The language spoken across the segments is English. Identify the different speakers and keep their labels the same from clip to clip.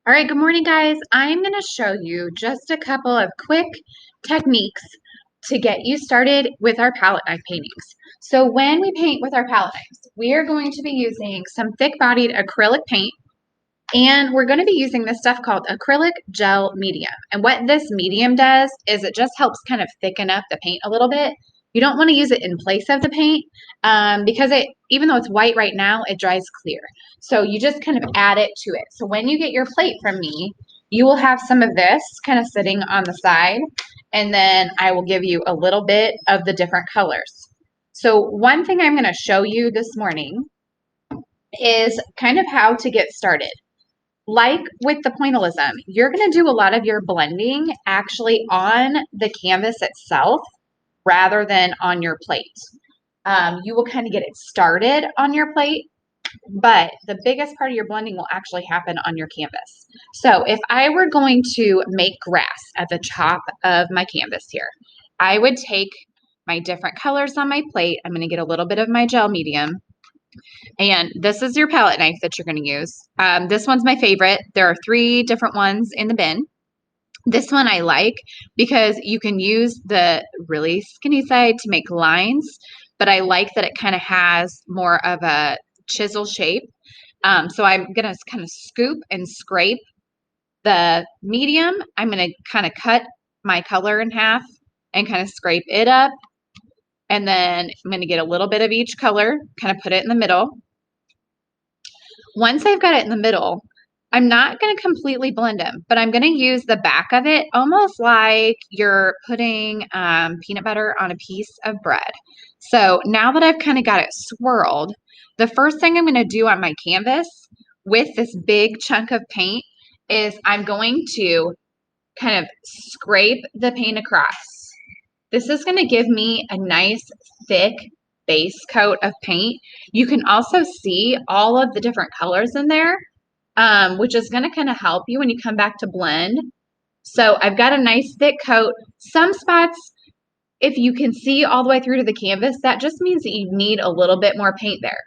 Speaker 1: All right, good morning, guys. I'm going to show you just a couple of quick techniques to get you started with our palette knife paintings. So when we paint with our palette knives, we are going to be using some thick-bodied acrylic paint, and we're going to be using this stuff called acrylic gel medium. And what this medium does is it just helps kind of thicken up the paint a little bit. You don't want to use it in place of the paint because even though it's white right now, it dries clear. So you just kind of add it to it. So when you get your plate from me, you will have some of this kind of sitting on the side, and then I will give you a little bit of the different colors. So one thing I'm going to show you this morning is kind of how to get started. Like with the pointillism, you're going to do a lot of your blending actually on the canvas itself rather than on your plate. You will kind of get it started on your plate, but the biggest part of your blending will actually happen on your canvas. So if I were going to make grass at the top of my canvas here, I would take my different colors on my plate. I'm going to get a little bit of my gel medium. And this is your palette knife that you're going to use. This one's my favorite. There are 3 different ones in the bin. This one I like because you can use the really skinny side to make lines, but I like that it kind of has more of a chisel shape. So I'm going to kind of scoop and scrape the medium. I'm going to kind of cut my color in half and kind of scrape it up. And then I'm going to get a little bit of each color, kind of put it in the middle. Once I've got it in the middle, I'm not going to completely blend them, but I'm going to use the back of it almost like you're putting peanut butter on a piece of bread. So now that I've kind of got it swirled, the first thing I'm going to do on my canvas with this big chunk of paint is I'm going to kind of scrape the paint across. This is going to give me a nice thick base coat of paint. You can also see all of the different colors in there, which is going to kind of help you when you come back to blend. So I've got a nice thick coat. Some spots, if you can see all the way through to the canvas, that just means that you need a little bit more paint there.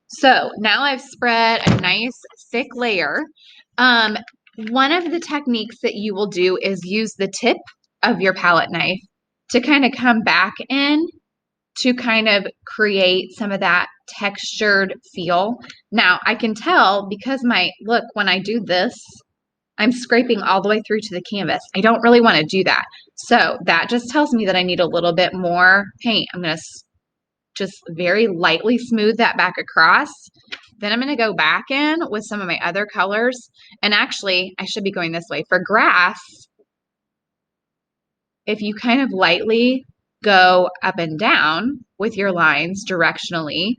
Speaker 1: So now I've spread a nice thick layer. One of the techniques that you will do is use the tip of your palette knife to kind of come back in to kind of create some of that textured feel. Now I can tell because look, when I do this, I'm scraping all the way through to the canvas. I don't really want to do that. So that just tells me that I need a little bit more paint. I'm going to just very lightly smooth that back across. Then I'm going to go back in with some of my other colors. And actually, I should be going this way. For grass, if you kind of lightly go up and down with your lines directionally,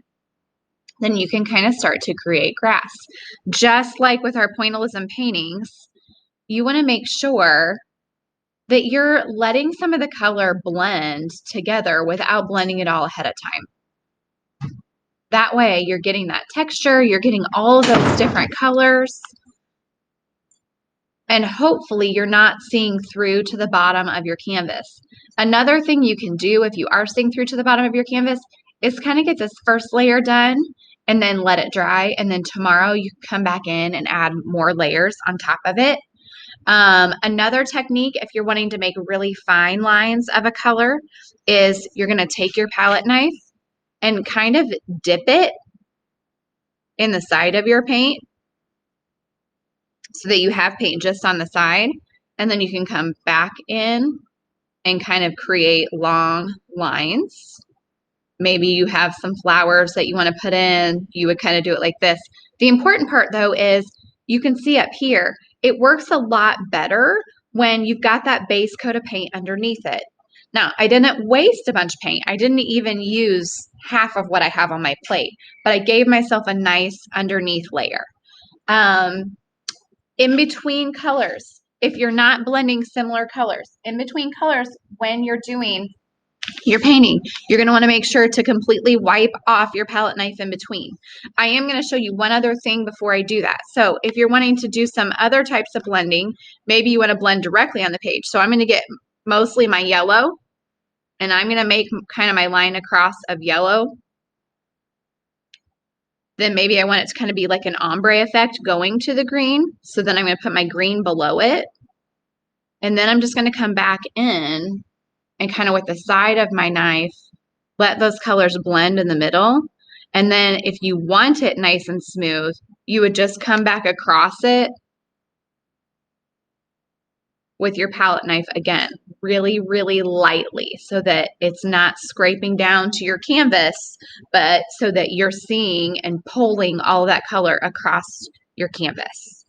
Speaker 1: then you can kind of start to create grass. Just like with our pointillism paintings, you want to make sure that you're letting some of the color blend together without blending it all ahead of time. That way you're getting that texture, you're getting all of those different colors, and hopefully you're not seeing through to the bottom of your canvas. Another thing you can do if you are seeing through to the bottom of your canvas is kind of get this first layer done and then let it dry, and then tomorrow you come back in and add more layers on top of it. Another technique, if you're wanting to make really fine lines of a color, is you're going to take your palette knife and kind of dip it in the side of your paint so that you have paint just on the side, and then you can come back in and kind of create long lines. Maybe you have some flowers that you want to put in, you would kind of do it like this. The important part though is you can see up here, it works a lot better when you've got that base coat of paint underneath it. Now, I didn't waste a bunch of paint. I didn't even use half of what I have on my plate, but I gave myself a nice underneath layer. In between colors, if you're not blending similar colors, in between colors when you're doing your painting, you're going to want to make sure to completely wipe off your palette knife in between. I am going to show you one other thing before I do that. So if you're wanting to do some other types of blending, maybe you want to blend directly on the page. So I'm going to get mostly my yellow, and I'm going to make kind of my line across of yellow. then maybe I want it to kind of be like an ombre effect going to the green. So then I'm going to put my green below it. And then I'm just going to come back in and kind of with the side of my knife, let those colors blend in the middle. And then if you want it nice and smooth, you would just come back across it with your palette knife again, really, really lightly so that it's not scraping down to your canvas, but so that you're seeing and pulling all of that color across your canvas.